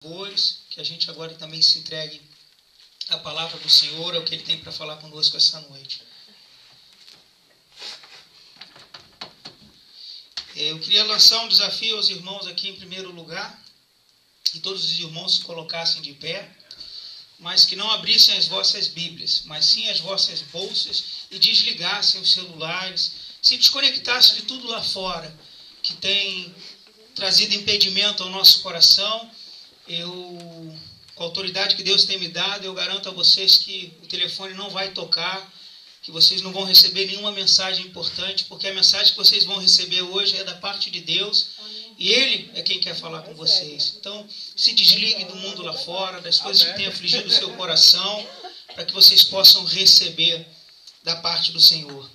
Que a gente agora também se entregue à palavra do Senhor, ao que Ele tem para falar conosco essa noite. Eu queria lançar um desafio aos irmãos aqui em primeiro lugar, que todos os irmãos se colocassem de pé, mas que não abrissem as vossas Bíblias, mas sim as vossas bolsas e desligassem os celulares, se desconectassem de tudo lá fora, que tem trazido impedimento ao nosso coração. Com a autoridade que Deus tem me dado, eu garanto a vocês que o telefone não vai tocar, que vocês não vão receber nenhuma mensagem importante, porque a mensagem que vocês vão receber hoje é da parte de Deus. Amém. E Ele é quem quer falar com vocês. Então, se desliguem do mundo lá fora, das coisas que têm afligido o seu coração, para que vocês possam receber da parte do Senhor.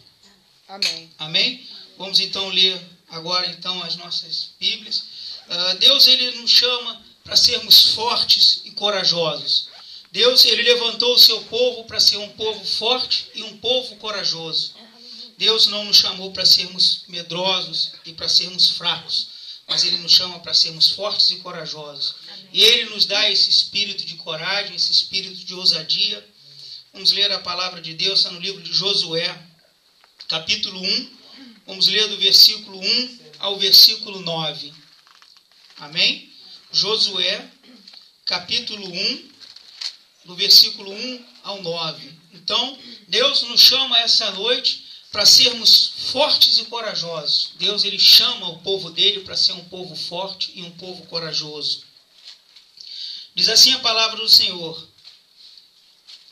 Amém. Amém? Vamos então ler agora então as nossas Bíblias. Deus, Ele nos chama para sermos fortes e corajosos. Deus, Ele levantou o seu povo para ser um povo forte e um povo corajoso. Deus não nos chamou para sermos medrosos e para sermos fracos, mas Ele nos chama para sermos fortes e corajosos. E Ele nos dá esse espírito de coragem, esse espírito de ousadia. Vamos ler a palavra de Deus, está no livro de Josué, capítulo 1. Vamos ler do versículo 1 ao versículo 9. Amém? Josué, capítulo 1, do versículo 1 ao 9. Então, Deus nos chama essa noite para sermos fortes e corajosos. Deus, Ele chama o povo dele para ser um povo forte e um povo corajoso. Diz assim a palavra do Senhor: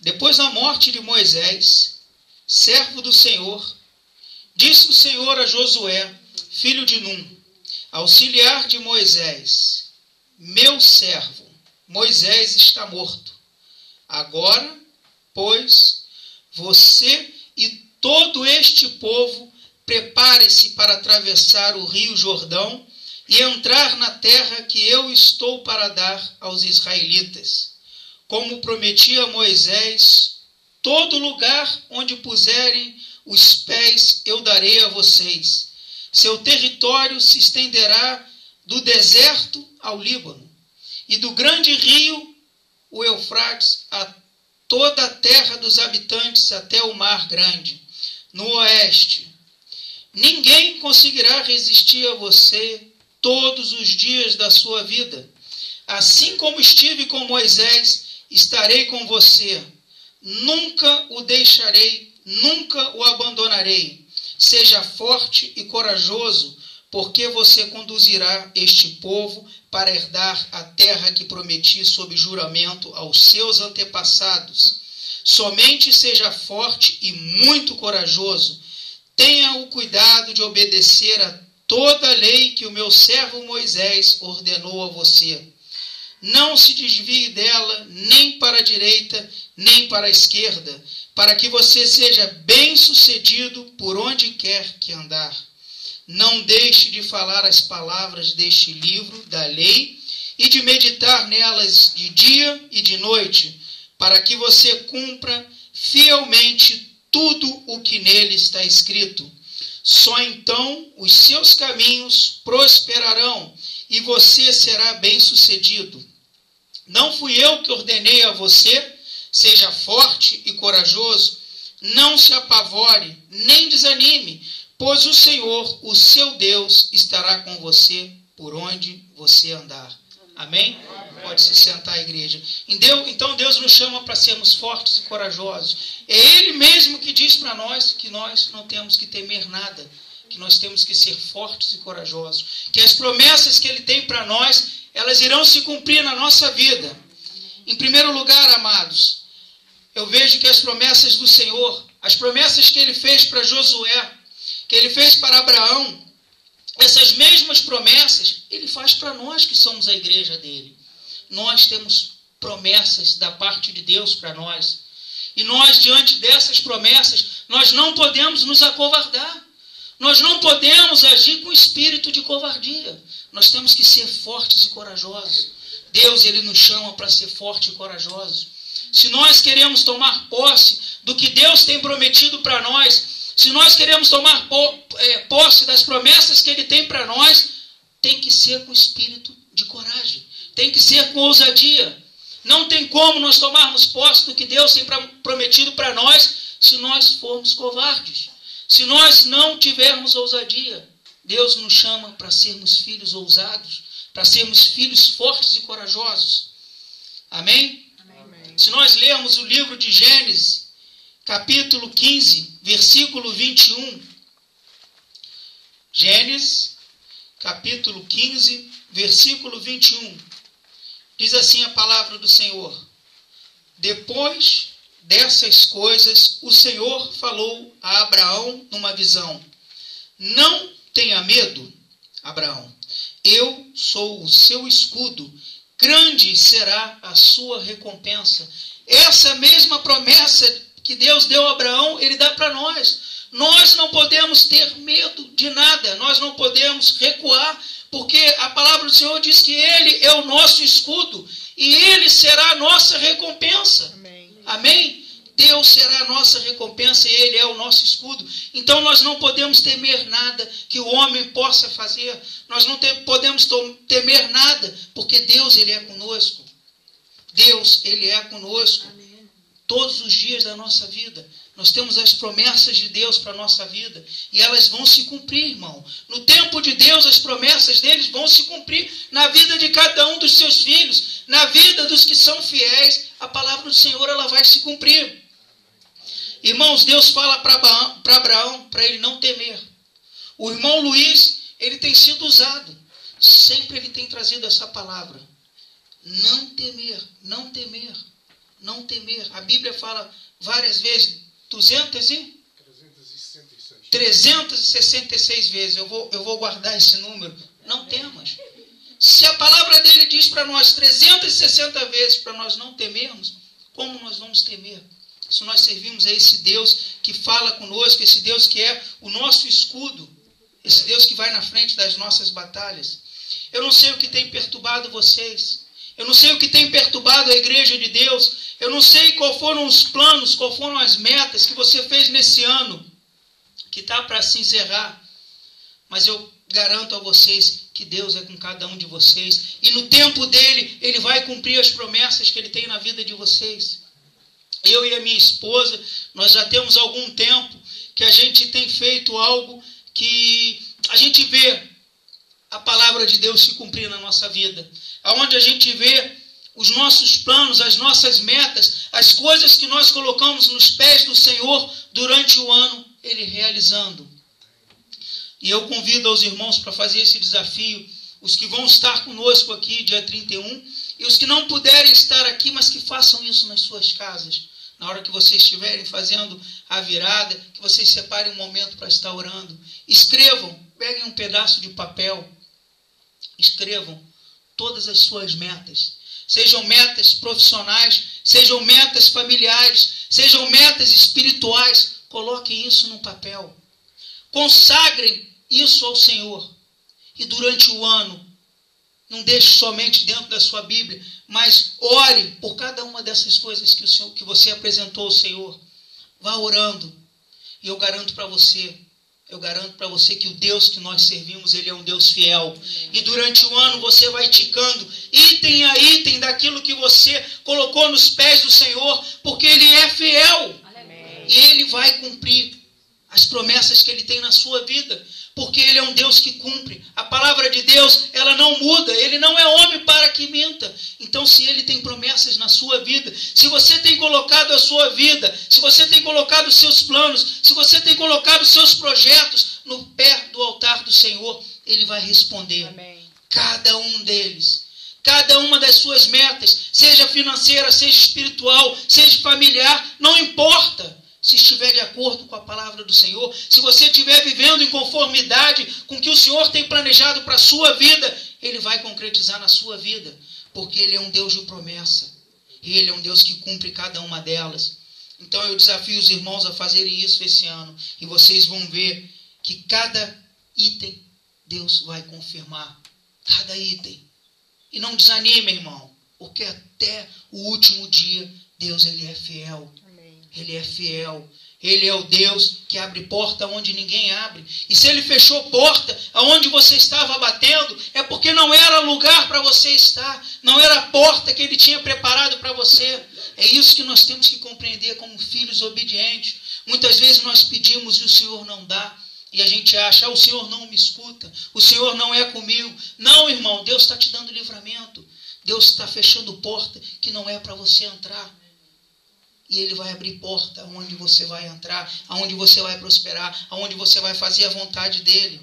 depois da morte de Moisés, servo do Senhor, disse o Senhor a Josué, filho de Num, auxiliar de Moisés: meu servo, Moisés está morto. Agora, pois, você e todo este povo prepare-se para atravessar o rio Jordão e entrar na terra que eu estou para dar aos israelitas. Como prometi a Moisés, todo lugar onde puserem os pés eu darei a vocês. Seu território se estenderá do deserto ao Líbano, e do grande rio, o Eufrates, a toda a terra dos habitantes até o mar grande, no oeste. Ninguém conseguirá resistir a você todos os dias da sua vida. Assim como estive com Moisés, estarei com você. Nunca o deixarei, nunca o abandonarei. Seja forte e corajoso, porque você conduzirá este povo para herdar a terra que prometi sob juramento aos seus antepassados. Somente seja forte e muito corajoso. Tenha o cuidado de obedecer a toda a lei que o meu servo Moisés ordenou a você. Não se desvie dela nem para a direita, nem para a esquerda, para que você seja bem-sucedido por onde quer que andar. Não deixe de falar as palavras deste livro da lei e de meditar nelas de dia e de noite, para que você cumpra fielmente tudo o que nele está escrito. Só então os seus caminhos prosperarão e você será bem-sucedido. Não fui eu que ordenei a você? Seja forte e corajoso. Não se apavore, nem desanime, pois o Senhor, o seu Deus, estará com você por onde você andar. Amém? Amém. Pode se sentar, igreja. Então Deus nos chama para sermos fortes e corajosos. É Ele mesmo que diz para nós que nós não temos que temer nada, que nós temos que ser fortes e corajosos, que as promessas que Ele tem para nós, elas irão se cumprir na nossa vida. Em primeiro lugar, amados, eu vejo que as promessas do Senhor, as promessas que Ele fez para Josué, que Ele fez para Abraão, essas mesmas promessas Ele faz para nós que somos a igreja dele. Nós temos promessas da parte de Deus para nós. E nós, diante dessas promessas, nós não podemos nos acovardar. Nós não podemos agir com espírito de covardia. Nós temos que ser fortes e corajosos. Deus, Ele nos chama para ser forte e corajosos. Se nós queremos tomar posse do que Deus tem prometido para nós, se nós queremos tomar posse das promessas que Ele tem para nós, tem que ser com espírito de coragem. Tem que ser com ousadia. Não tem como nós tomarmos posse do que Deus tem prometido para nós se nós formos covardes. Se nós não tivermos ousadia. Deus nos chama para sermos filhos ousados, para sermos filhos fortes e corajosos. Amém? Amém? Se nós lermos o livro de Gênesis, capítulo 15, versículo 21. Gênesis, capítulo 15, versículo 21. Diz assim a palavra do Senhor: depois dessas coisas, o Senhor falou a Abraão numa visão: não tenha medo, Abraão, eu sou o seu escudo, grande será a sua recompensa. Essa mesma promessa que Deus deu a Abraão, Ele dá para nós. Nós não podemos ter medo de nada, nós não podemos recuar, porque a palavra do Senhor diz que Ele é o nosso escudo e Ele será a nossa recompensa. Amém? Amém? Deus será a nossa recompensa e Ele é o nosso escudo. Então nós não podemos temer nada que o homem possa fazer. Nós não podemos temer nada, porque Deus, Ele é conosco. Deus, Ele é conosco. Amém. Todos os dias da nossa vida. Nós temos as promessas de Deus para a nossa vida. E elas vão se cumprir, irmão. No tempo de Deus, as promessas deles vão se cumprir na vida de cada um dos seus filhos. Na vida dos que são fiéis. A palavra do Senhor, ela vai se cumprir. Irmãos, Deus fala para Abraão, para ele não temer. O irmão Luiz, ele tem sido usado. Sempre ele tem trazido essa palavra. Não temer, não temer, não temer. A Bíblia fala várias vezes, 366 vezes. Eu vou guardar esse número. Não temas. Se a palavra dele diz para nós 360 vezes para nós não temermos, como nós vamos temer? Se nós servimos a esse Deus que fala conosco, esse Deus que é o nosso escudo, esse Deus que vai na frente das nossas batalhas. Eu não sei o que tem perturbado vocês. Eu não sei o que tem perturbado a igreja de Deus. Eu não sei qual foram os planos, qual foram as metas que você fez nesse ano, que está para se encerrar. Mas eu garanto a vocês que Deus é com cada um de vocês. E no tempo dele, Ele vai cumprir as promessas que Ele tem na vida de vocês. Eu e a minha esposa, nós já temos algum tempo que a gente tem feito algo que a gente vê a palavra de Deus se cumprir na nossa vida. Onde a gente vê os nossos planos, as nossas metas, as coisas que nós colocamos nos pés do Senhor durante o ano, Ele realizando. E eu convido aos irmãos para fazer esse desafio, os que vão estar conosco aqui dia 31, e os que não puderem estar aqui, mas que façam isso nas suas casas. Na hora que vocês estiverem fazendo a virada, que vocês separem um momento para estar orando. Escrevam, peguem um pedaço de papel, escrevam todas as suas metas. Sejam metas profissionais, sejam metas familiares, sejam metas espirituais. Coloquem isso no papel. Consagrem isso ao Senhor. E durante o ano, não deixe somente dentro da sua Bíblia, mas ore por cada uma dessas coisas que você apresentou ao Senhor. Vá orando. E eu garanto para você que o Deus que nós servimos, Ele é um Deus fiel. Amém. E durante o ano você vai ticando item a item daquilo que você colocou nos pés do Senhor, porque Ele é fiel. Amém. E Ele vai cumprir as promessas que Ele tem na sua vida, porque Ele é um Deus que cumpre. A palavra de Deus, ela não muda. Ele não é homem para que minta. Então, se Ele tem promessas na sua vida, se você tem colocado a sua vida, se você tem colocado os seus planos, se você tem colocado os seus projetos no pé do altar do Senhor, Ele vai responder. Amém. Cada um deles. Cada uma das suas metas, seja financeira, seja espiritual, seja familiar, não importa. Se estiver de acordo com a palavra do Senhor, se você estiver vivendo em conformidade com o que o Senhor tem planejado para a sua vida, Ele vai concretizar na sua vida, porque Ele é um Deus de promessa, e Ele é um Deus que cumpre cada uma delas. Então eu desafio os irmãos a fazerem isso esse ano, e vocês vão ver que cada item Deus vai confirmar, cada item. E não desanime, irmão, porque até o último dia Deus, Ele é fiel. Ele é fiel. Ele é o Deus que abre porta onde ninguém abre. E se Ele fechou porta aonde você estava batendo, é porque não era lugar para você estar. Não era a porta que Ele tinha preparado para você. É isso que nós temos que compreender como filhos obedientes. Muitas vezes nós pedimos e o Senhor não dá. E a gente acha, o Senhor não me escuta. O Senhor não é comigo. Não, irmão, Deus está te dando livramento. Deus está fechando porta que não é para você entrar. E Ele vai abrir porta onde você vai entrar, aonde você vai prosperar, aonde você vai fazer a vontade dEle.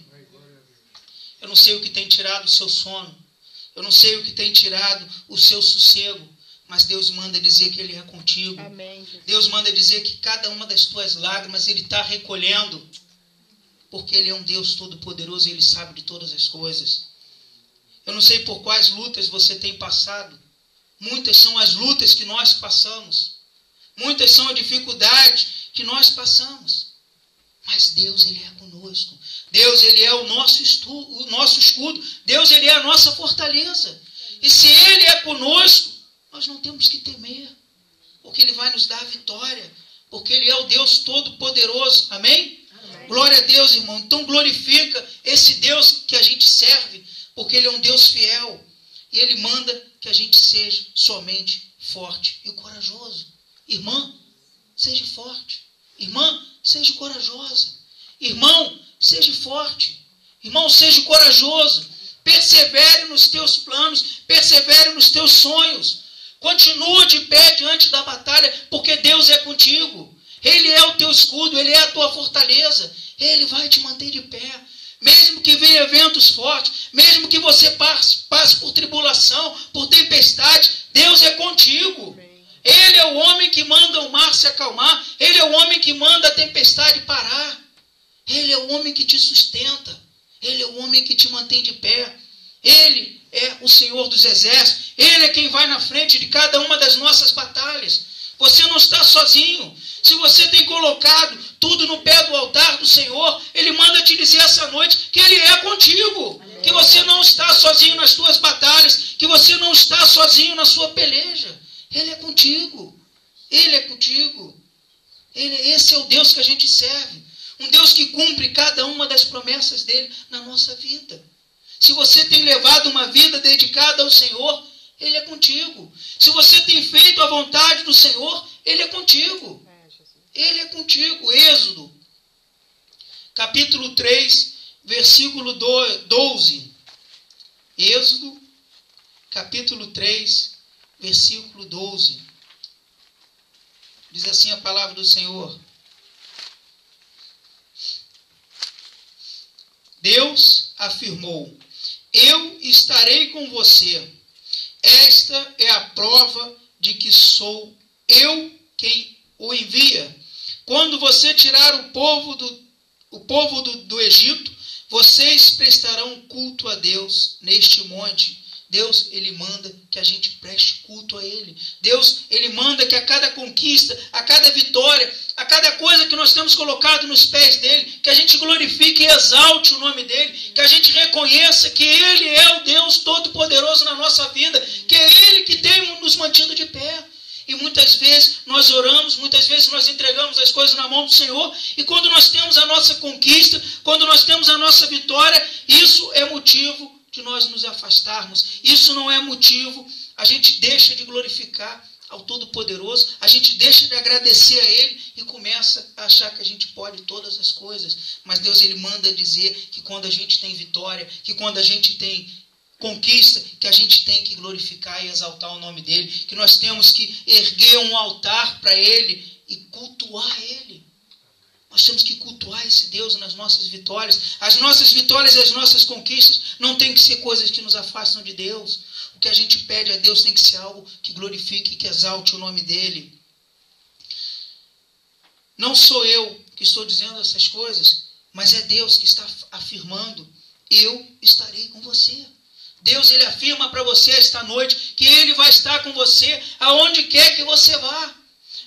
Eu não sei o que tem tirado o seu sono. Eu não sei o que tem tirado o seu sossego. Mas Deus manda dizer que Ele é contigo. Amém. Deus manda dizer que cada uma das tuas lágrimas Ele está recolhendo. Porque Ele é um Deus todo-poderoso e Ele sabe de todas as coisas. Eu não sei por quais lutas você tem passado. Muitas são as lutas que nós passamos. Muitas são as dificuldades que nós passamos. Mas Deus, Ele é conosco. Deus, Ele é o nosso escudo. Deus, Ele é a nossa fortaleza. E se Ele é conosco, nós não temos que temer. Porque Ele vai nos dar a vitória. Porque Ele é o Deus Todo-Poderoso. Amém? Amém? Glória a Deus, irmão. Então glorifica esse Deus que a gente serve. Porque Ele é um Deus fiel. E Ele manda que a gente seja somente forte e corajoso. Irmã, seja forte. Irmã, seja corajosa. Irmão, seja forte. Irmão, seja corajoso. Persevere nos teus planos. Persevere nos teus sonhos. Continua de pé diante da batalha, porque Deus é contigo. Ele é o teu escudo, Ele é a tua fortaleza. Ele vai te manter de pé. Mesmo que venham eventos fortes, mesmo que você passe por tribulação, por tempestade, Deus é contigo. Ele é o homem que manda o mar se acalmar. Ele é o homem que manda a tempestade parar. Ele é o homem que te sustenta. Ele é o homem que te mantém de pé. Ele é o Senhor dos exércitos. Ele é quem vai na frente de cada uma das nossas batalhas. Você não está sozinho. Se você tem colocado tudo no pé do altar do Senhor, Ele manda te dizer essa noite que Ele é contigo. Que você não está sozinho nas suas batalhas. Que você não está sozinho na sua peleja. Ele é contigo. Ele é contigo. Esse é o Deus que a gente serve. Um Deus que cumpre cada uma das promessas dele na nossa vida. Se você tem levado uma vida dedicada ao Senhor, Ele é contigo. Se você tem feito a vontade do Senhor, Ele é contigo. Ele é contigo. Êxodo, capítulo 3, versículo 12. Êxodo, capítulo 3, versículo 12. Diz assim a palavra do Senhor. Deus afirmou: eu estarei com você. Esta é a prova de que sou eu quem o envia. Quando você tirar o povo do Egito, vocês prestarão culto a Deus neste monte. Deus, Ele manda que a gente preste culto a Ele. Deus, Ele manda que a cada conquista, a cada vitória, a cada coisa que nós temos colocado nos pés dEle, que a gente glorifique e exalte o nome dEle, que a gente reconheça que Ele é o Deus Todo-Poderoso na nossa vida, que é Ele que tem nos mantido de pé. E muitas vezes nós oramos, muitas vezes nós entregamos as coisas na mão do Senhor, e quando nós temos a nossa conquista, quando nós temos a nossa vitória, isso é motivo de nós nos afastarmos. Isso não é motivo. A gente deixa de glorificar ao Todo-Poderoso, a gente deixa de agradecer a Ele e começa a achar que a gente pode todas as coisas. Mas Deus, Ele manda dizer que quando a gente tem vitória, que quando a gente tem conquista, que a gente tem que glorificar e exaltar o nome dEle, que nós temos que erguer um altar para Ele e cultuar Ele. Nós temos que cultuar esse Deus nas nossas vitórias. As nossas vitórias e as nossas conquistas não tem que ser coisas que nos afastam de Deus. O que a gente pede a Deus tem que ser algo que glorifique e que exalte o nome dEle. Não sou eu que estou dizendo essas coisas, mas é Deus que está afirmando: eu estarei com você. Deus, Ele afirma para você esta noite que Ele vai estar com você aonde quer que você vá.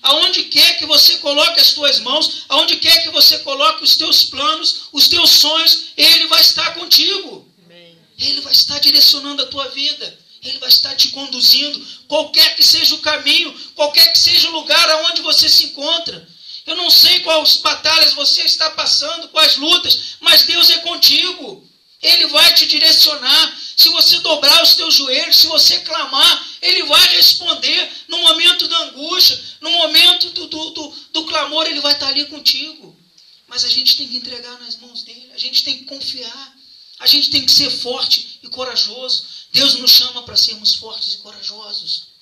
Aonde quer que você coloque as tuas mãos, aonde quer que você coloque os teus planos, os teus sonhos, Ele vai estar contigo. Amém. Ele vai estar direcionando a tua vida. Ele vai estar te conduzindo, qualquer que seja o caminho, qualquer que seja o lugar aonde você se encontra. Eu não sei quais batalhas você está passando, quais lutas, mas Deus é contigo. Ele vai te direcionar. Se você dobrar os teus joelhos, se você clamar, Ele vai responder. No momento da angústia, no momento do clamor, Ele vai estar ali contigo. Mas a gente tem que entregar nas mãos dEle. A gente tem que confiar. A gente tem que ser forte e corajoso. Deus nos chama para sermos fortes e corajosos.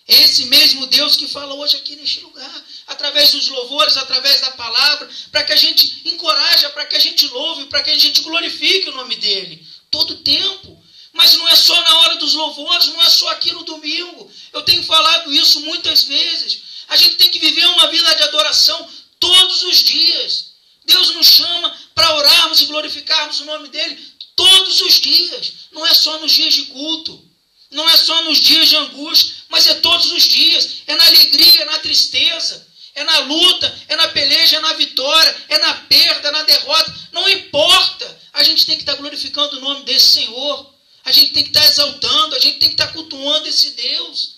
Esse mesmo Deus que fala hoje aqui neste lugar, através dos louvores, através da palavra, para que a gente encoraje, para que a gente louve, para que a gente glorifique o nome dEle, todo tempo. Mas não é só na hora dos louvores, não é só aqui no domingo. Eu tenho falado isso muitas vezes. A gente tem que viver uma vida de adoração todos os dias. Deus nos chama para orarmos e glorificarmos o nome dEle todos os dias. Não é só nos dias de culto. Não é só nos dias de angústia, mas é todos os dias. É na alegria, é na tristeza, é na luta, é na peleja, é na vitória, é na perda, é na derrota. Não importa. A gente tem que estar glorificando o nome desse Senhor. A gente tem que estar exaltando, a gente tem que estar cultuando esse Deus.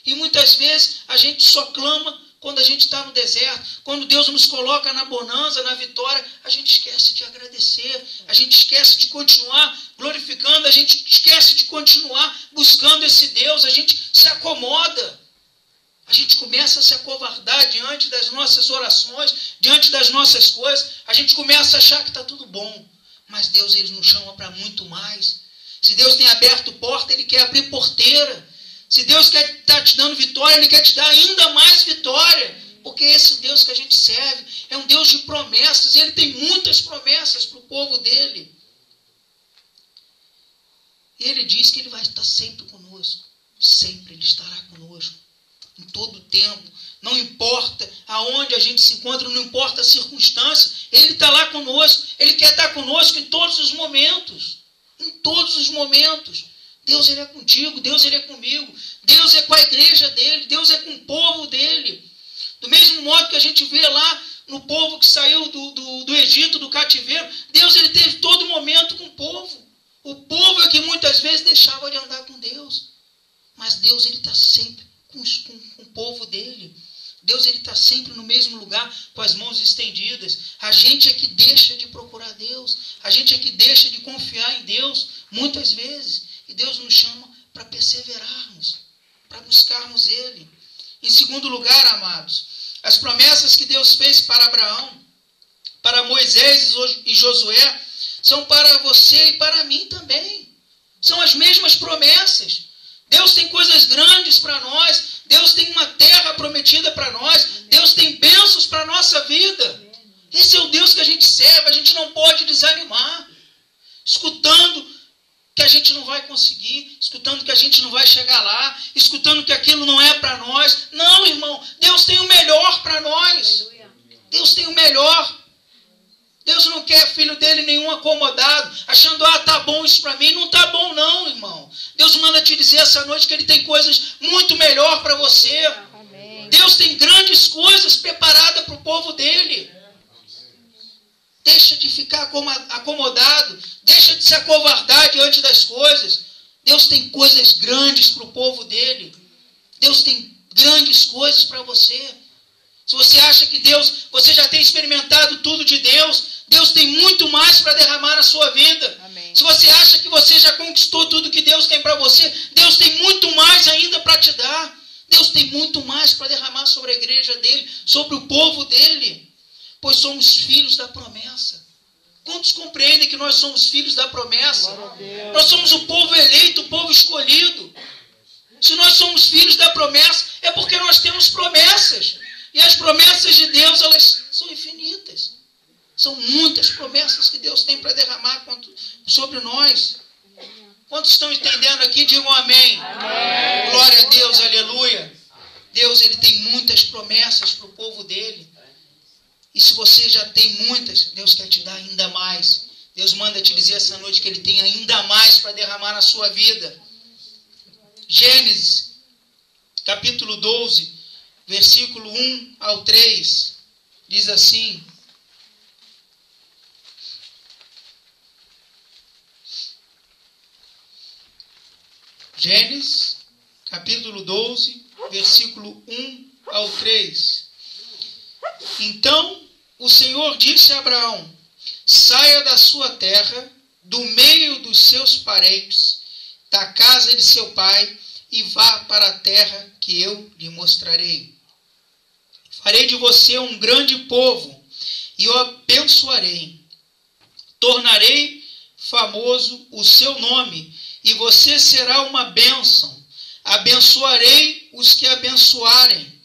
E muitas vezes a gente só clama quando a gente está no deserto. Quando Deus nos coloca na bonança, na vitória, a gente esquece de agradecer. A gente esquece de continuar glorificando. A gente esquece de continuar buscando esse Deus. A gente se acomoda. A gente começa a se acovardar diante das nossas orações, diante das nossas coisas. A gente começa a achar que está tudo bom. Mas Deus, Ele nos chama para muito mais. Se Deus tem aberto porta, Ele quer abrir porteira. Se Deus quer estar te dando vitória, Ele quer te dar ainda mais vitória. Porque esse Deus que a gente serve é um Deus de promessas. Ele tem muitas promessas para o povo dEle. E Ele diz que Ele vai estar sempre conosco. Sempre Ele estará conosco. Em todo o tempo. Não importa aonde a gente se encontra, não importa a circunstância. Ele está lá conosco. Ele quer estar conosco em todos os momentos. Em todos os momentos. Deus, Ele é contigo, Deus, Ele é comigo, Deus é com a igreja dEle, Deus é com o povo dEle. Do mesmo modo que a gente vê lá no povo que saiu do Egito, do cativeiro, Deus, Ele teve todo momento com o povo. O povo é que muitas vezes deixava de andar com Deus. Mas Deus, Ele está sempre com o povo dEle. Deus, Ele está sempre no mesmo lugar, com as mãos estendidas. A gente é que deixa de procurar Deus. A gente é que deixa de confiar em Deus, muitas vezes. E Deus nos chama para perseverarmos, para buscarmos Ele. Em segundo lugar, amados, as promessas que Deus fez para Abraão, para Moisés e Josué, são para você e para mim também. São as mesmas promessas. Deus tem coisas grandes para nós. Deus tem uma terra prometida para nós. Deus tem bênçãos para a nossa vida. Esse é o Deus que a gente serve. A gente não pode desanimar. Escutando que a gente não vai conseguir, escutando que a gente não vai chegar lá, escutando que aquilo não é para nós. Não, irmão, Deus tem o melhor para nós. Deus tem o melhor. Deus não quer filho dele nenhum acomodado, achando, tá bom isso para mim. Não tá bom não, irmão. Deus manda te dizer essa noite que Ele tem coisas muito melhor para você. Amém. Deus tem grandes coisas preparadas para o povo dele. Deixa de ficar acomodado. Deixa de se acovardar diante das coisas. Deus tem coisas grandes para o povo dele. Deus tem grandes coisas para você. Se você acha que você já tem experimentado tudo de Deus, Deus tem muito mais para derramar na sua vida. Amém. Se você acha que você já conquistou tudo que Deus tem para você, Deus tem muito mais ainda para te dar. Deus tem muito mais para derramar sobre a igreja dele, sobre o povo dele. Pois somos filhos da promessa. Quantos compreendem que nós somos filhos da promessa? Nós somos o povo eleito, o povo escolhido. Se nós somos filhos da promessa, é porque nós temos promessas. E as promessas de Deus, elas são infinitas. São muitas promessas que Deus tem para derramar sobre nós. Quantos estão entendendo aqui? Digam amém. Amém. Glória a Deus, aleluia. Deus, Ele tem muitas promessas para o povo dele. E se você já tem muitas, Deus quer te dar ainda mais. Deus manda te dizer essa noite que Ele tem ainda mais para derramar na sua vida. Gênesis, capítulo 12, versículo 1 ao 3, diz assim: Gênesis, capítulo 12, versículo 1 ao 3. Então o Senhor disse a Abraão: saia da sua terra, do meio dos seus parentes, da casa de seu pai, e vá para a terra que eu lhe mostrarei. Farei de você um grande povo, e o abençoarei. Tornarei famoso o seu nome, e você será uma bênção. Abençoarei os que abençoarem,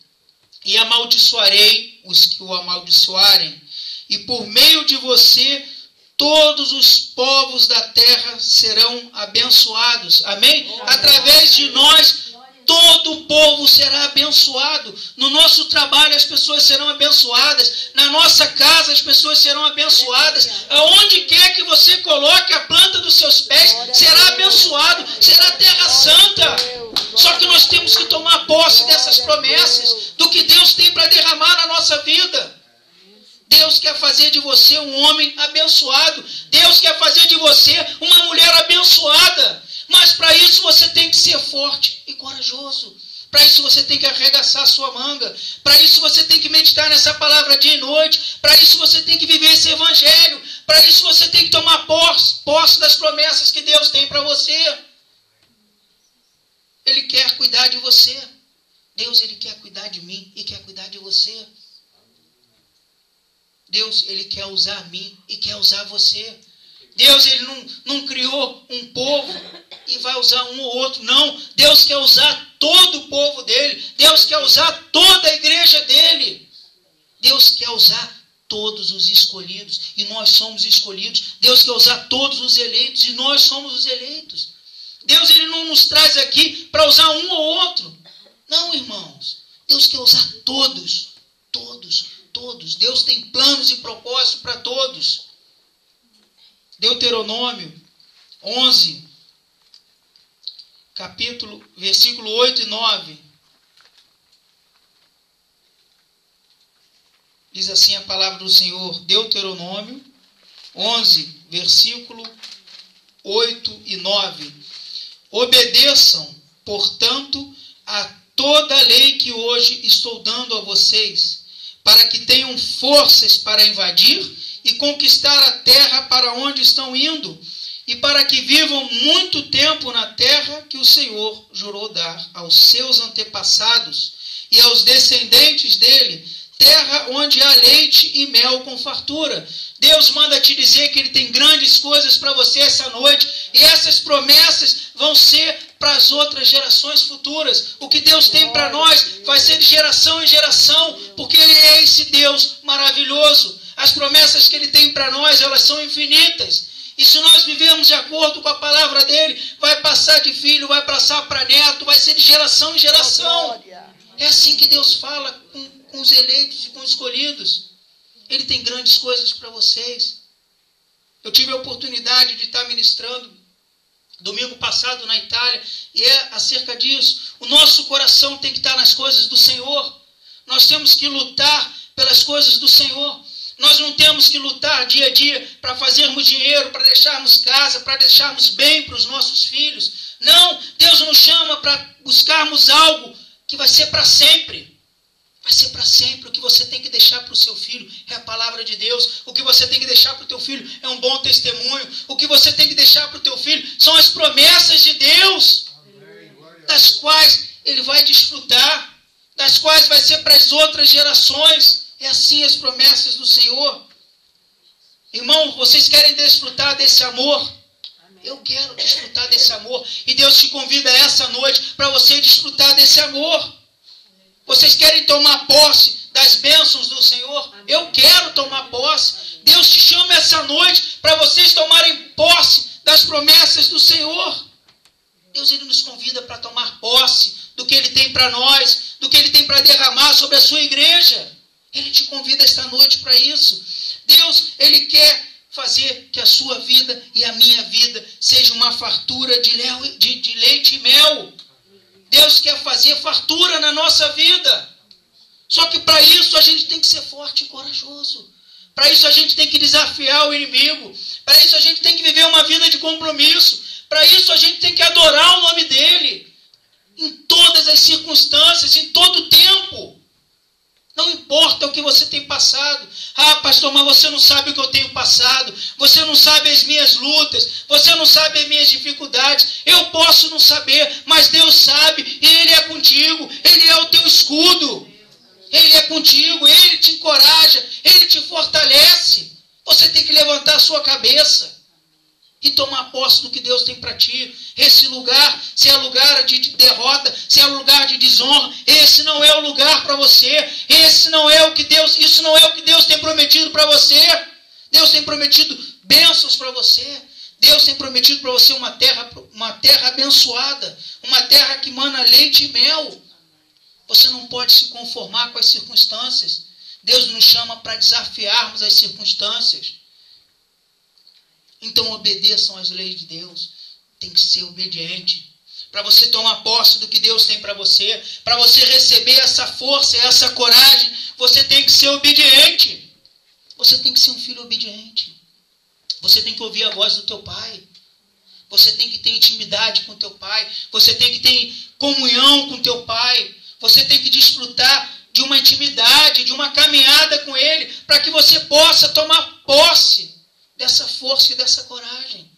e amaldiçoarei os que o amaldiçoarem. E por meio de você, todos os povos da terra serão abençoados. Amém? Através de nós, todo o povo será abençoado. No nosso trabalho as pessoas serão abençoadas. Na nossa casa as pessoas serão abençoadas. Aonde quer que você coloque a planta dos seus pés, será abençoado. Será terra santa. Só que nós temos que tomar posse dessas promessas, do que Deus tem para derramar na nossa vida. Deus quer fazer de você um homem abençoado. Deus quer fazer de você uma mulher abençoada. Mas para isso você tem que ser forte e corajoso. Para isso você tem que arregaçar a sua manga. Para isso você tem que meditar nessa palavra dia e noite. Para isso você tem que viver esse evangelho. Para isso você tem que tomar posse das promessas que Deus tem para você. Ele quer cuidar de você. Deus, Ele quer cuidar de mim e quer cuidar de você. Deus, Ele quer usar a mim e quer usar você. Deus, Ele não criou um povo e vai usar um ou outro. Não, Deus quer usar todo o povo dEle. Deus quer usar toda a igreja dEle. Deus quer usar todos os escolhidos e nós somos escolhidos. Deus quer usar todos os eleitos e nós somos os eleitos. Deus, Ele não nos traz aqui para usar um ou outro. Não, irmãos. Deus quer usar todos. Todos. Deus tem planos e propósitos para todos. Deuteronômio 11, versículo 8 e 9. Diz assim a palavra do Senhor. Deuteronômio 11, versículo 8 e 9. Obedeçam, portanto, a toda a lei que hoje estou dando a vocês, para que tenham forças para invadir e conquistar a terra para onde estão indo, e para que vivam muito tempo na terra que o Senhor jurou dar aos seus antepassados e aos descendentes dele, terra onde há leite e mel com fartura. Deus manda te dizer que Ele tem grandes coisas para você essa noite, e essas promessas vão ser para as outras gerações futuras. O que Deus tem para nós vai ser de geração em geração, porque Ele é esse Deus maravilhoso. As promessas que Ele tem para nós, elas são infinitas. E se nós vivermos de acordo com a palavra dEle, vai passar de filho, vai passar para neto, vai ser de geração em geração. É assim que Deus fala com os eleitos e com os escolhidos. Ele tem grandes coisas para vocês. Eu tive a oportunidade de estar ministrando domingo passado na Itália, e é acerca disso. O nosso coração tem que estar nas coisas do Senhor. Nós temos que lutar pelas coisas do Senhor. Nós não temos que lutar dia a dia para fazermos dinheiro, para deixarmos casa, para deixarmos bem para os nossos filhos. Não, Deus nos chama para buscarmos algo que vai ser para sempre. Vai ser para sempre. O que você tem que deixar para o seu filho é a palavra de Deus. O que você tem que deixar para o teu filho é um bom testemunho. O que você tem que deixar para o teu filho são as promessas de Deus, das quais ele vai desfrutar, das quais vai ser para as outras gerações. É assim as promessas do Senhor. Irmão, vocês querem desfrutar desse amor? Eu quero desfrutar desse amor. E Deus te convida essa noite para você desfrutar desse amor. Vocês querem tomar posse das bênçãos do Senhor? Eu quero tomar posse. Deus te chama essa noite para vocês tomarem posse das promessas do Senhor. Deus, Ele nos convida para tomar posse do que Ele tem para nós, do que Ele tem para derramar sobre a sua igreja. Ele te convida esta noite para isso. Deus, Ele quer fazer que a sua vida e a minha vida seja uma fartura de leite e mel. Deus quer fazer fartura na nossa vida. Só que para isso a gente tem que ser forte e corajoso. Para isso a gente tem que desafiar o inimigo. Para isso a gente tem que viver uma vida de compromisso. Para isso a gente tem que adorar o nome dEle. Em todas as circunstâncias, em todo o tempo. Não importa o que você tem passado. Ah, pastor, mas você não sabe o que eu tenho passado. Você não sabe as minhas lutas. Você não sabe as minhas dificuldades. Eu posso não saber, mas Deus sabe e Ele é contigo. Ele é o teu escudo. Ele é contigo. Ele te encoraja. Ele te fortalece. Você tem que levantar a sua cabeça e tomar posse do que Deus tem para ti. Esse lugar, se é lugar de derrota, se é lugar de desonra, esse não é o lugar para você. Esse não é o que Deus, isso não é o que Deus tem prometido para você. Deus tem prometido bênçãos para você. Deus tem prometido para você uma terra abençoada, uma terra que mana leite e mel. Você não pode se conformar com as circunstâncias. Deus nos chama para desafiarmos as circunstâncias. Então obedeçam às leis de Deus. Tem que ser obediente. Para você tomar posse do que Deus tem para você, para você receber essa força, essa coragem, você tem que ser obediente. Você tem que ser um filho obediente. Você tem que ouvir a voz do teu pai. Você tem que ter intimidade com teu pai. Você tem que ter comunhão com teu pai. Você tem que desfrutar de uma intimidade, de uma caminhada com ele, para que você possa tomar posse dessa força e dessa coragem.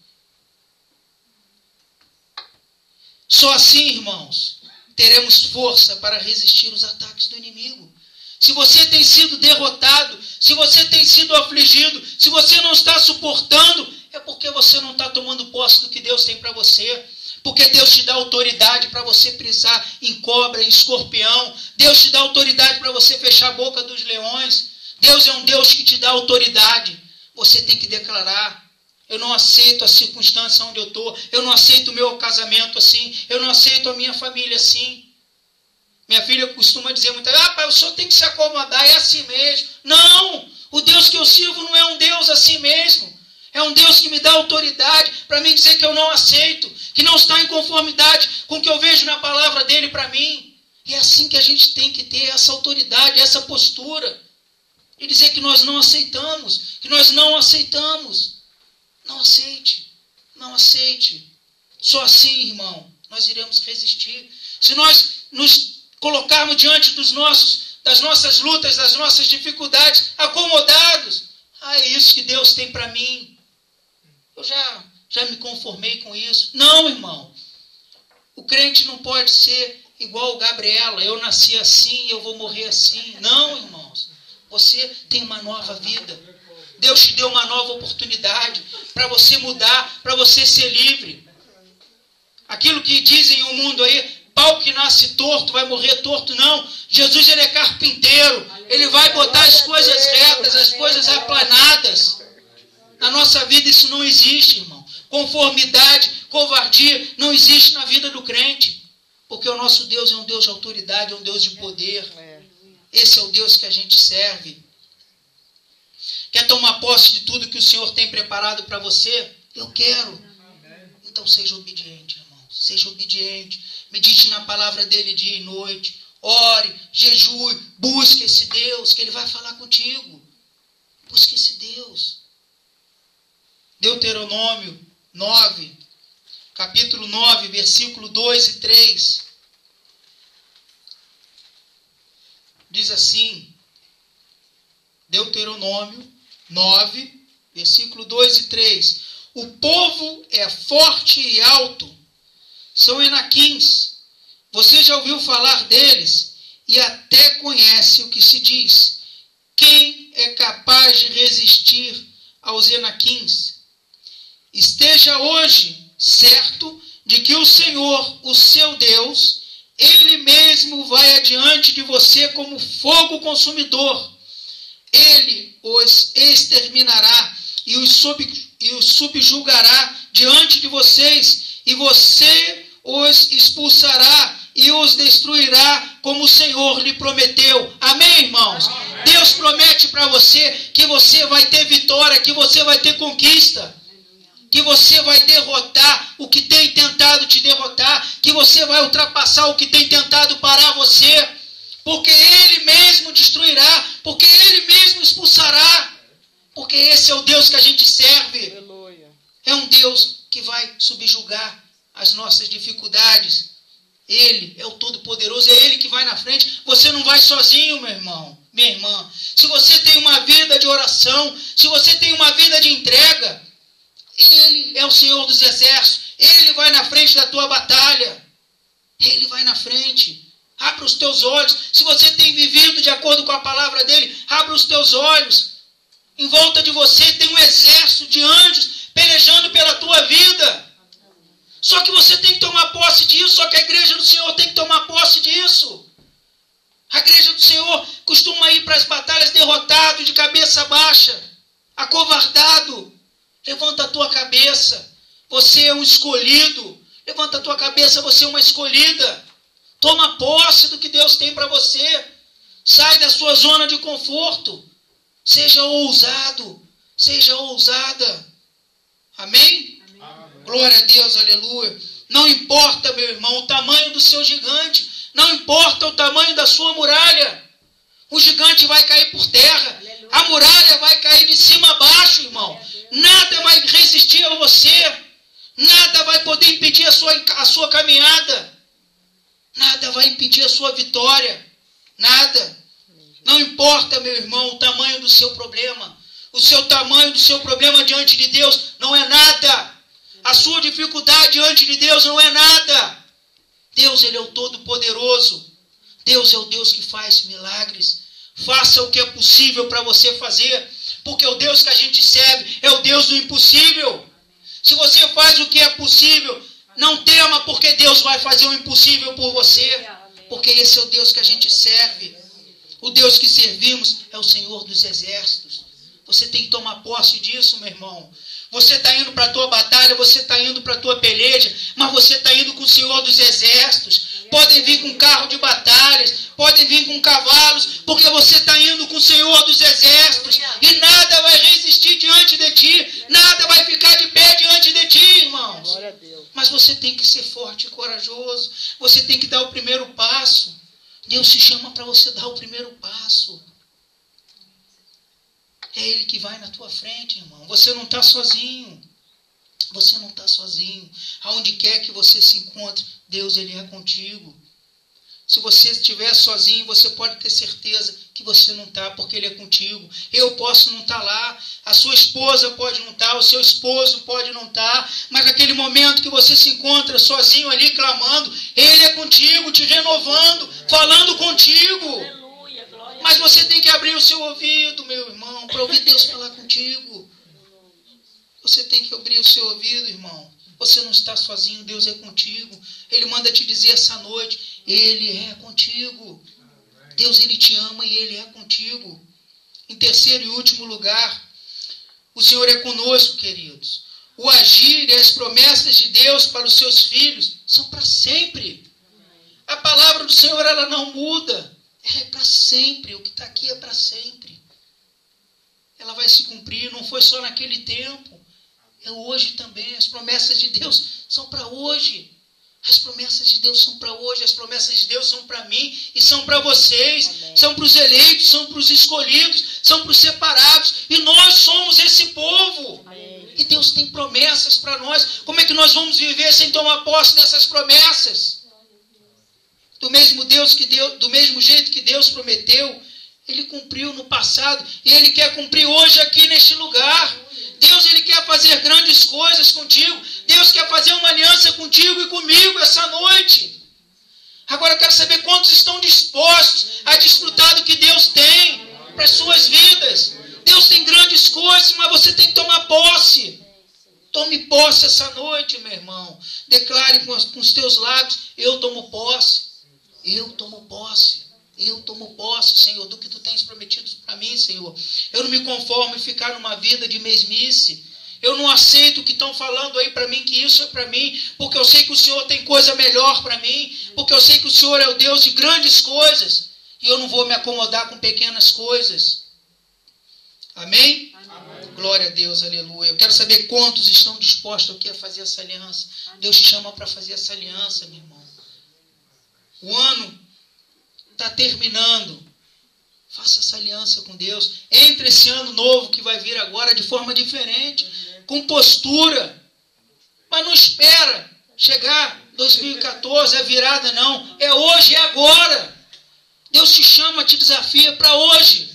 Só assim, irmãos, teremos força para resistir os ataques do inimigo. Se você tem sido derrotado, se você tem sido afligido, se você não está suportando, é porque você não está tomando posse do que Deus tem para você. Porque Deus te dá autoridade para você pisar em cobra, em escorpião. Deus te dá autoridade para você fechar a boca dos leões. Deus é um Deus que te dá autoridade. Você tem que declarar: eu não aceito a circunstância onde eu estou. Eu não aceito o meu casamento assim. Eu não aceito a minha família assim. Minha filha costuma dizer muitas vezes: ah, pai, o senhor tem que se acomodar, é assim mesmo. Não! O Deus que eu sirvo não é um Deus assim mesmo. É um Deus que me dá autoridade para me dizer que eu não aceito, que não está em conformidade com o que eu vejo na palavra dele para mim. E é assim que a gente tem que ter essa autoridade, essa postura. E dizer que nós não aceitamos, que nós não aceitamos. Não aceite, não aceite. Só assim, irmão, nós iremos resistir. Se nós nos colocarmos diante das nossas lutas, das nossas dificuldades, acomodados, é isso que Deus tem para mim. Eu já me conformei com isso. Não, irmão. O crente não pode ser igual o Gabriela. Eu nasci assim, eu vou morrer assim. Não, irmãos. Você tem uma nova vida. Deus te deu uma nova oportunidade para você mudar, para você ser livre. Aquilo que dizem o mundo aí, pau que nasce torto vai morrer torto. Não. Jesus, ele é carpinteiro. Ele vai botar as coisas retas, as coisas aplanadas. Na nossa vida isso não existe, irmão. Conformidade, covardia não existe na vida do crente. Porque o nosso Deus é um Deus de autoridade, é um Deus de poder. Esse é o Deus que a gente serve. Quer tomar posse de tudo que o Senhor tem preparado para você? Eu quero. Então seja obediente, irmão. Seja obediente. Medite na palavra dele dia e noite. Ore, jejue, busque esse Deus, que ele vai falar contigo. Busque esse Deus. Deuteronômio 9, capítulo 9, versículo 2 e 3. Diz assim, Deuteronômio 9, versículo 2 e 3. O povo é forte e alto, são enaquins. Você já ouviu falar deles e até conhece o que se diz. Quem é capaz de resistir aos enaquins? Esteja hoje certo de que o Senhor, o seu Deus, Ele mesmo vai adiante de você como fogo consumidor. Ele os exterminará e os subjugará diante de vocês, e você os expulsará e os destruirá, como o Senhor lhe prometeu. Amém, irmãos? Amém. Deus promete para você que você vai ter vitória, que você vai ter conquista, que você vai derrotar o que tem tentado te derrotar, que você vai ultrapassar o que tem tentado parar você, porque Ele mesmo destruirá, porque Ele mesmo expulsará, porque esse é o Deus que a gente serve. É um Deus que vai subjugar as nossas dificuldades. Ele é o Todo-Poderoso, é Ele que vai na frente. Você não vai sozinho, meu irmão, minha irmã. Se você tem uma vida de oração, se você tem uma vida de entrega, Ele é o Senhor dos Exércitos. Ele vai na frente da tua batalha. Ele vai na frente. Abra os teus olhos. Se você tem vivido de acordo com a palavra dele, abra os teus olhos. Em volta de você tem um exército de anjos pelejando pela tua vida. Só que você tem que tomar posse disso. Só que a igreja do Senhor tem que tomar posse disso. A igreja do Senhor costuma ir para as batalhas derrotado, de cabeça baixa, acovardado. Levanta a tua cabeça. Você é um escolhido. Levanta a tua cabeça, você é uma escolhida. Toma posse do que Deus tem para você. Sai da sua zona de conforto. Seja ousado. Seja ousada. Amém? Amém? Glória a Deus, aleluia. Não importa, meu irmão, o tamanho do seu gigante. Não importa o tamanho da sua muralha. O gigante vai cair por terra. Aleluia. A muralha vai cair de cima a baixo, irmão. Nada vai resistir a você. Nada vai poder impedir a sua caminhada. Nada vai impedir a sua vitória. Nada. Não importa, meu irmão, o tamanho do seu problema. O seu tamanho do seu problema diante de Deus não é nada. A sua dificuldade diante de Deus não é nada. Deus, Ele é o Todo-Poderoso. Deus é o Deus que faz milagres. Faça o que é possível para você fazer. Porque o Deus que a gente serve é o Deus do impossível. Se você faz o que é possível, não tema, porque Deus vai fazer o impossível por você. Porque esse é o Deus que a gente serve. O Deus que servimos é o Senhor dos Exércitos. Você tem que tomar posse disso, meu irmão. Você está indo para a tua batalha, você está indo para a tua peleja, mas você está indo com o Senhor dos Exércitos. Podem vir com carro de batalhas, podem vir com cavalos, porque você está indo com o Senhor dos Exércitos. E nada vai resistir diante de ti, nada vai ficar de pé diante de ti, irmãos. Mas você tem que ser forte e corajoso. Você tem que dar o primeiro passo. Deus te chama para você dar o primeiro passo. É Ele que vai na tua frente, irmão. Você não está sozinho. Você não está sozinho. Aonde quer que você se encontre, Deus, Ele é contigo. Se você estiver sozinho, você pode ter certeza que você não está, porque Ele é contigo. Eu posso não estar lá, a sua esposa pode não estar, o seu esposo pode não estar, mas naquele momento que você se encontra sozinho ali clamando, Ele é contigo, te renovando, falando contigo. Mas você tem que abrir o seu ouvido, meu irmão, para ouvir Deus falar contigo. Você tem que abrir o seu ouvido, irmão. Você não está sozinho, Deus é contigo. Ele manda te dizer essa noite, Ele é contigo. Deus, Ele te ama e Ele é contigo. Em terceiro e último lugar, o Senhor é conosco, queridos. O agir e as promessas de Deus para os seus filhos são para sempre. A palavra do Senhor, ela não muda. Ela é para sempre. O que está aqui é para sempre. Ela vai se cumprir. Não foi só naquele tempo. É hoje também. As promessas de Deus são para hoje. As promessas de Deus são para hoje. As promessas de Deus são para mim e são para vocês. Amém. São para os eleitos, são para os escolhidos, são para os separados. E nós somos esse povo. Amém. E Deus tem promessas para nós. Como é que nós vamos viver sem tomar posse dessas promessas? Do mesmo jeito que Deus prometeu, Ele cumpriu no passado e Ele quer cumprir hoje aqui neste lugar. Deus, Ele quer fazer grandes coisas contigo. Deus quer fazer uma aliança contigo e comigo essa noite. Agora eu quero saber quantos estão dispostos a desfrutar do que Deus tem para as suas vidas. Deus tem grandes coisas, mas você tem que tomar posse. Tome posse essa noite, meu irmão. Declare com os teus lábios, eu tomo posse. Eu tomo posse. Eu tomo posse, Senhor, do que Tu tens prometido para mim, Senhor. Eu não me conformo em ficar numa vida de mesmice. Eu não aceito o que estão falando aí para mim, que isso é para mim, porque eu sei que o Senhor tem coisa melhor para mim, porque eu sei que o Senhor é o Deus de grandes coisas, e eu não vou me acomodar com pequenas coisas. Amém? Amém. Glória a Deus, aleluia. Eu quero saber quantos estão dispostos aqui a fazer essa aliança. Deus te chama para fazer essa aliança, meu irmão. O ano está terminando. Faça essa aliança com Deus. Entre esse ano novo que vai vir agora de forma diferente, com postura. Mas não espera chegar 2014 é virada, não. É hoje, é agora. Deus te chama, te desafia para hoje.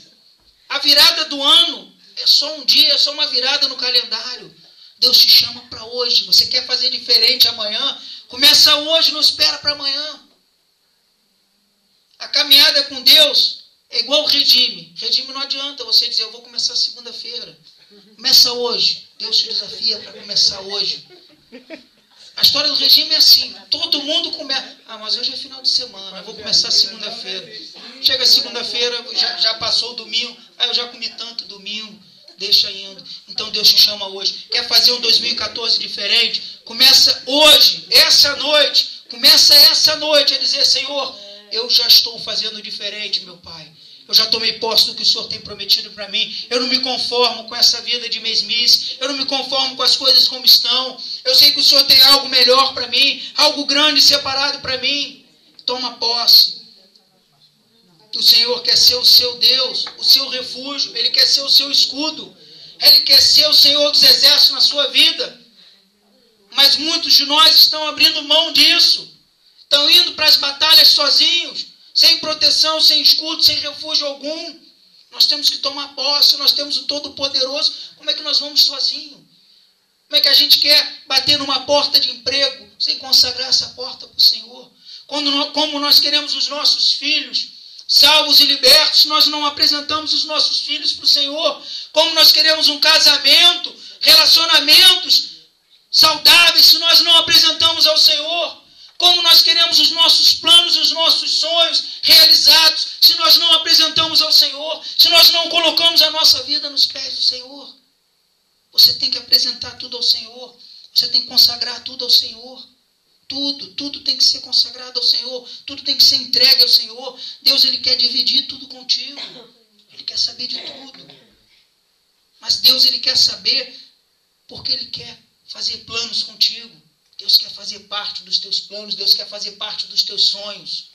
A virada do ano é só um dia, é só uma virada no calendário. Deus te chama para hoje. Você quer fazer diferente amanhã? Começa hoje, não espera para amanhã. A caminhada com Deus é igual o regime. Regime não adianta você dizer, eu vou começar segunda-feira. Começa hoje. Deus te desafia para começar hoje. A história do regime é assim. Todo mundo começa. Ah, mas hoje é final de semana. Eu vou começar segunda-feira. Chega segunda-feira, já passou o domingo. Ah, eu já comi tanto domingo. Deixa indo. Então Deus te chama hoje. Quer fazer um 2014 diferente? Começa hoje, essa noite. Começa essa noite a dizer, Senhor, eu já estou fazendo diferente, meu Pai. Eu já tomei posse do que o Senhor tem prometido para mim. Eu não me conformo com essa vida de mesmice. Eu não me conformo com as coisas como estão. Eu sei que o Senhor tem algo melhor para mim. Algo grande separado para mim. Toma posse. O Senhor quer ser o seu Deus, o seu refúgio. Ele quer ser o seu escudo. Ele quer ser o Senhor dos exércitos na sua vida. Mas muitos de nós estão abrindo mão disso. Estão indo para as batalhas sozinhos. Sem proteção, sem escudo, sem refúgio algum. Nós temos que tomar posse, nós temos o Todo-Poderoso. Como é que nós vamos sozinhos? Como é que a gente quer bater numa porta de emprego sem consagrar essa porta para o Senhor? Como nós queremos os nossos filhos salvos e libertos, nós não apresentamos os nossos filhos para o Senhor. Como nós queremos um casamento, relacionamentos saudáveis, se nós não apresentamos ao Senhor. Como nós queremos os nossos planos, os nossos sonhos realizados, se nós não apresentamos ao Senhor, se nós não colocamos a nossa vida nos pés do Senhor. Você tem que apresentar tudo ao Senhor. Você tem que consagrar tudo ao Senhor. Tudo tem que ser consagrado ao Senhor. Tudo tem que ser entregue ao Senhor. Deus, Ele quer dividir tudo contigo. Ele quer saber de tudo. Mas Deus, Ele quer saber porque Ele quer fazer planos contigo. Deus quer fazer parte dos teus planos, Deus quer fazer parte dos teus sonhos.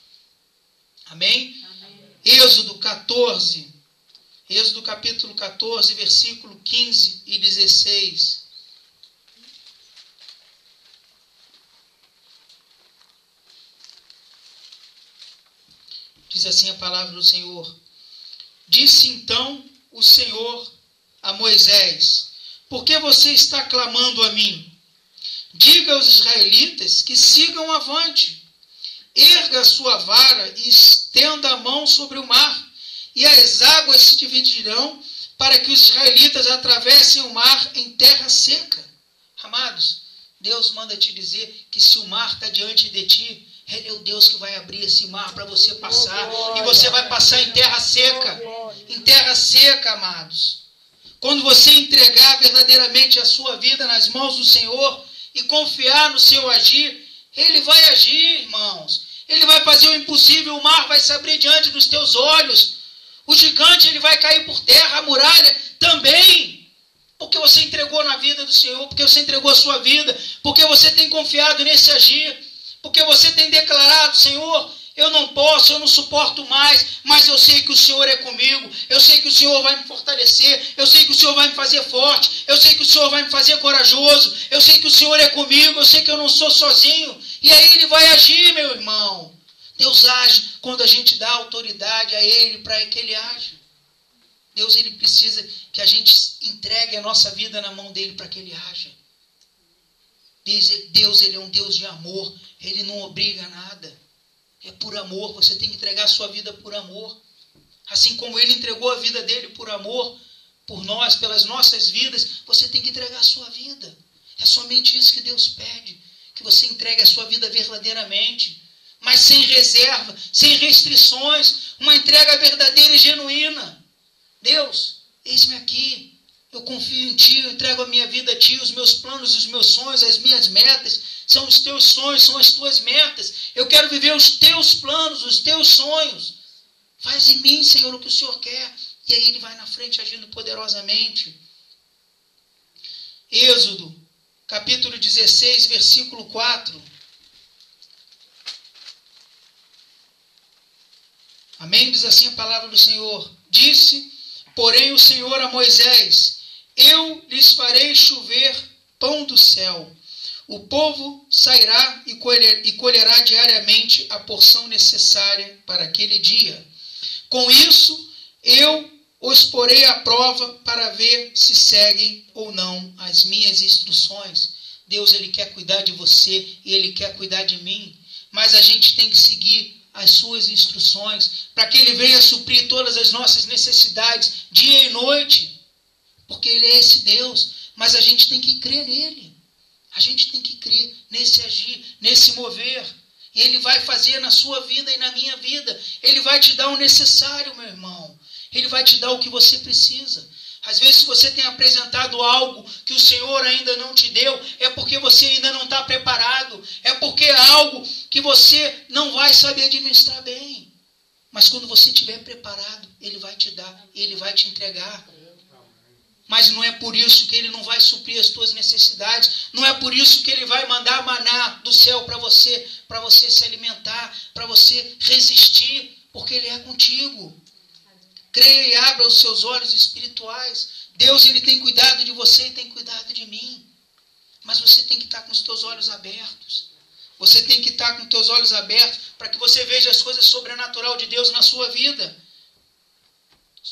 Amém? Amém. Êxodo 14. Êxodo capítulo 14, versículo 15 e 16. Diz assim a palavra do Senhor. Disse então o Senhor a Moisés, por que você está clamando a mim? Diga aos israelitas que sigam avante. Erga a sua vara e estenda a mão sobre o mar, e as águas se dividirão para que os israelitas atravessem o mar em terra seca. Amados, Deus manda te dizer que se o mar está diante de ti, Ele é o Deus que vai abrir esse mar para você passar, e você vai passar em terra seca. Em terra seca, amados. Quando você entregar verdadeiramente a sua vida nas mãos do Senhor, e confiar no seu agir, Ele vai agir, irmãos. Ele vai fazer o impossível, o mar vai se abrir diante dos teus olhos. O gigante, ele vai cair por terra, a muralha também. Porque você entregou na vida do Senhor, porque você entregou a sua vida, porque você tem confiado nesse agir, porque você tem declarado, Senhor, eu não posso, eu não suporto mais, mas eu sei que o Senhor é comigo, eu sei que o Senhor vai me fortalecer, eu sei que o Senhor vai me fazer forte, eu sei que o Senhor vai me fazer corajoso, eu sei que o Senhor é comigo, eu sei que eu não sou sozinho, e aí Ele vai agir, meu irmão. Deus age quando a gente dá autoridade a Ele para que Ele age. Deus, Ele precisa que a gente entregue a nossa vida na mão dEle para que Ele haja. Deus, Ele é um Deus de amor, Ele não obriga a nada. É por amor, você tem que entregar a sua vida por amor. Assim como Ele entregou a vida dEle por amor, por nós, pelas nossas vidas, você tem que entregar a sua vida. É somente isso que Deus pede, que você entregue a sua vida verdadeiramente, mas sem reserva, sem restrições, uma entrega verdadeira e genuína. Deus, eis-me aqui, eu confio em Ti, eu entrego a minha vida a Ti, os meus planos, os meus sonhos, as minhas metas, são os Teus sonhos, são as Tuas metas. Eu quero viver os Teus planos, os Teus sonhos. Faz em mim, Senhor, o que o Senhor quer. E aí Ele vai na frente agindo poderosamente. Êxodo, capítulo 16, versículo 4. Amém? Diz assim a palavra do Senhor. Disse, porém, o Senhor a Moisés, eu lhes farei chover pão do céu, O povo sairá e colherá diariamente a porção necessária para aquele dia. Com isso, eu os porei à prova para ver se seguem ou não as minhas instruções. Deus, Ele quer cuidar de você e Ele quer cuidar de mim. Mas a gente tem que seguir as suas instruções para que Ele venha suprir todas as nossas necessidades dia e noite. Porque Ele é esse Deus. Mas a gente tem que crer nele. A gente tem que crer nesse agir, nesse mover. E Ele vai fazer na sua vida e na minha vida. Ele vai te dar o necessário, meu irmão. Ele vai te dar o que você precisa. Às vezes, se você tem apresentado algo que o Senhor ainda não te deu, é porque você ainda não está preparado. É porque é algo que você não vai saber administrar bem. Mas quando você estiver preparado, Ele vai te dar, Ele vai te entregar. Mas não é por isso que Ele não vai suprir as tuas necessidades. Não é por isso que Ele vai mandar maná do céu para você se alimentar, para você resistir, porque Ele é contigo. Creia e abra os seus olhos espirituais. Deus, Ele tem cuidado de você e tem cuidado de mim. Mas você tem que estar com os teus olhos abertos. Você tem que estar com os teus olhos abertos para que você veja as coisas sobrenaturais de Deus na sua vida.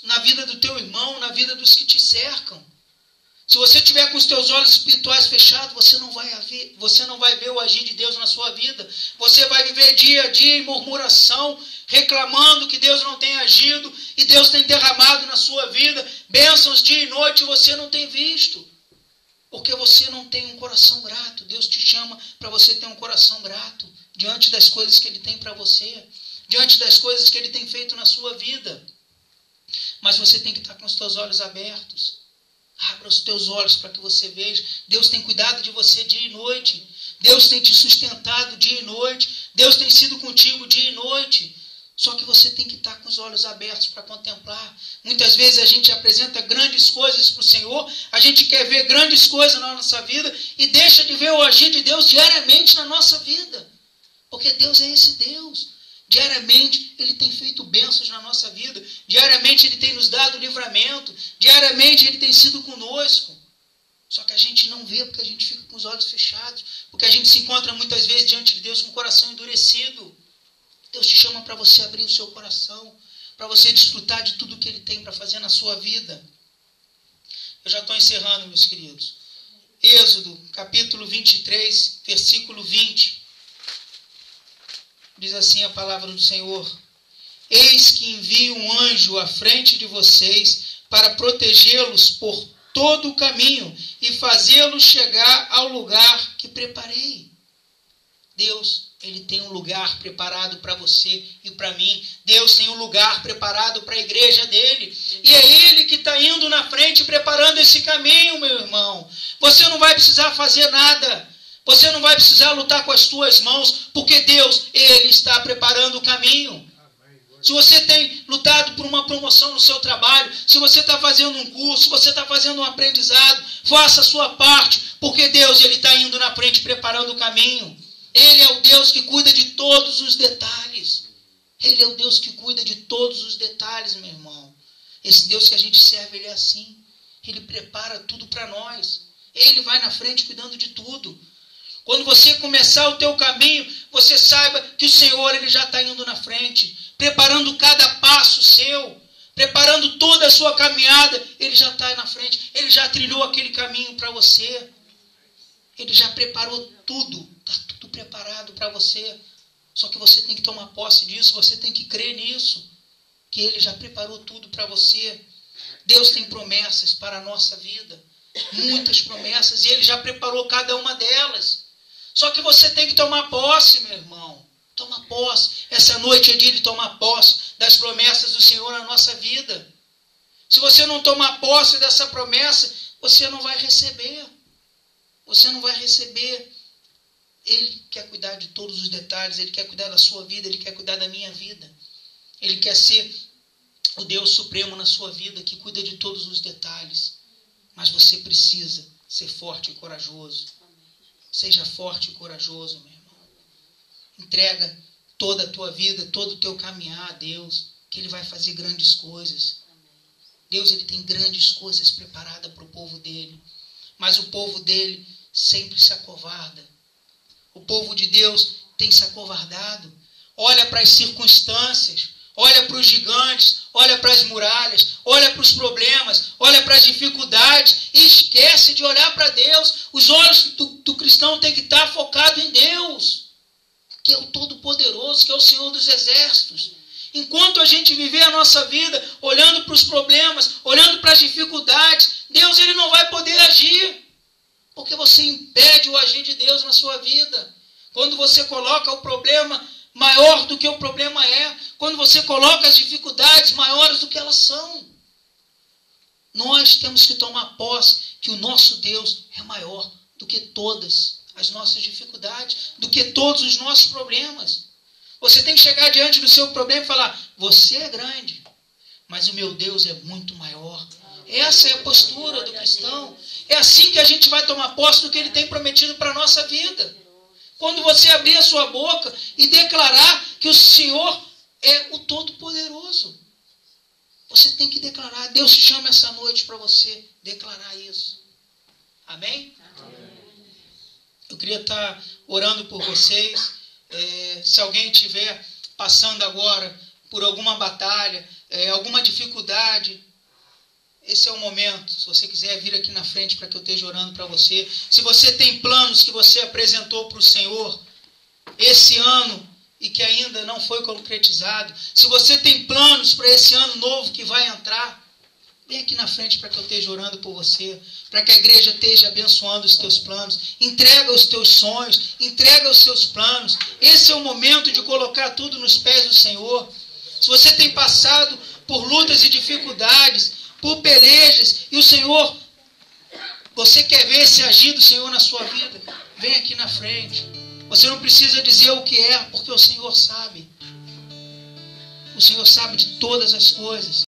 Na vida do teu irmão, na vida dos que te cercam. Se você tiver com os teus olhos espirituais fechados, você não vai ver o agir de Deus na sua vida. Você vai viver dia a dia em murmuração, reclamando que Deus não tem agido e Deus tem derramado na sua vida bênçãos dia e noite e você não tem visto. Porque você não tem um coração grato. Deus te chama para você ter um coração grato diante das coisas que Ele tem para você, diante das coisas que Ele tem feito na sua vida. Mas você tem que estar com os teus olhos abertos. Abra os teus olhos para que você veja. Deus tem cuidado de você dia e noite. Deus tem te sustentado dia e noite. Deus tem sido contigo dia e noite. Só que você tem que estar com os olhos abertos para contemplar. Muitas vezes a gente apresenta grandes coisas para o Senhor. A gente quer ver grandes coisas na nossa vida e deixa de ver o agir de Deus diariamente na nossa vida. Porque Deus é esse Deus. Diariamente Ele tem feito bênçãos na nossa vida. Diariamente Ele tem nos dado livramento. Diariamente Ele tem sido conosco. Só que a gente não vê porque a gente fica com os olhos fechados. Porque a gente se encontra muitas vezes diante de Deus com o coração endurecido. Deus te chama para você abrir o seu coração. Para você desfrutar de tudo que Ele tem para fazer na sua vida. Eu já estou encerrando, meus queridos. Êxodo, capítulo 23, versículo 20. Diz assim a palavra do Senhor: Eis que envio um anjo à frente de vocês para protegê-los por todo o caminho e fazê-los chegar ao lugar que preparei. Deus, Ele tem um lugar preparado para você e para mim. Deus tem um lugar preparado para a igreja dEle. E é Ele que está indo na frente preparando esse caminho, meu irmão. Você não vai precisar fazer nada. Você não vai precisar lutar com as tuas mãos, porque Deus, Ele está preparando o caminho. Se você tem lutado por uma promoção no seu trabalho, se você está fazendo um curso, se você está fazendo um aprendizado, faça a sua parte, porque Deus, Ele está indo na frente preparando o caminho. Ele é o Deus que cuida de todos os detalhes. Ele é o Deus que cuida de todos os detalhes, meu irmão. Esse Deus que a gente serve, Ele é assim. Ele prepara tudo para nós. Ele vai na frente cuidando de tudo. Quando você começar o teu caminho, você saiba que o Senhor, Ele já está indo na frente, preparando cada passo seu, preparando toda a sua caminhada. Ele já está na frente, Ele já trilhou aquele caminho para você. Ele já preparou tudo, está tudo preparado para você. Só que você tem que tomar posse disso, você tem que crer nisso, que Ele já preparou tudo para você. Deus tem promessas para a nossa vida, muitas promessas, e Ele já preparou cada uma delas. Só que você tem que tomar posse, meu irmão. Toma posse. Essa noite é dia de tomar posse das promessas do Senhor na nossa vida. Se você não tomar posse dessa promessa, você não vai receber. Você não vai receber. Ele quer cuidar de todos os detalhes. Ele quer cuidar da sua vida. Ele quer cuidar da minha vida. Ele quer ser o Deus supremo na sua vida, que cuida de todos os detalhes. Mas você precisa ser forte e corajoso. Seja forte e corajoso, meu irmão. Entrega toda a tua vida, todo o teu caminhar a Deus, que Ele vai fazer grandes coisas. Deus, Ele tem grandes coisas preparadas para o povo dEle. Mas o povo dEle sempre se acovarda. O povo de Deus tem se acovardado. Olha para as circunstâncias, olha para os gigantes, olha para as muralhas, olha para os problemas, olha para as dificuldades e esquece de olhar para Deus. Os olhos do cristão têm que estar focados em Deus, que é o Todo-Poderoso, que é o Senhor dos Exércitos. Enquanto a gente viver a nossa vida olhando para os problemas, olhando para as dificuldades, Deus ele não vai poder agir, porque você impede o agir de Deus na sua vida. Quando você coloca o problema maior do que o problema é, quando você coloca as dificuldades maiores do que elas são, nós temos que tomar posse que o nosso Deus é maior do que todas as nossas dificuldades, do que todos os nossos problemas. Você tem que chegar diante do seu problema e falar: você é grande, mas o meu Deus é muito maior. Essa é a postura do cristão. É assim que a gente vai tomar posse do que ele tem prometido para a nossa vida. Quando você abrir a sua boca e declarar que o Senhor é o Todo-Poderoso. Você tem que declarar. Deus te chama essa noite para você declarar isso. Amém? Amém. Eu queria estar orando por vocês. Se alguém estiver passando agora por alguma batalha, alguma dificuldade, esse é o momento. Se você quiser vir aqui na frente para que eu esteja orando para você. Se você tem planos que você apresentou para o Senhor esse ano e que ainda não foi concretizado, se você tem planos para esse ano novo que vai entrar, vem aqui na frente para que eu esteja orando por você, para que a igreja esteja abençoando os teus planos. Entrega os teus sonhos, entrega os teus planos. Esse é o momento de colocar tudo nos pés do Senhor. Se você tem passado por lutas e dificuldades, por pelejas, e o Senhor, você quer ver esse agir do Senhor na sua vida, vem aqui na frente. Você não precisa dizer o que é, porque o Senhor sabe. O Senhor sabe de todas as coisas.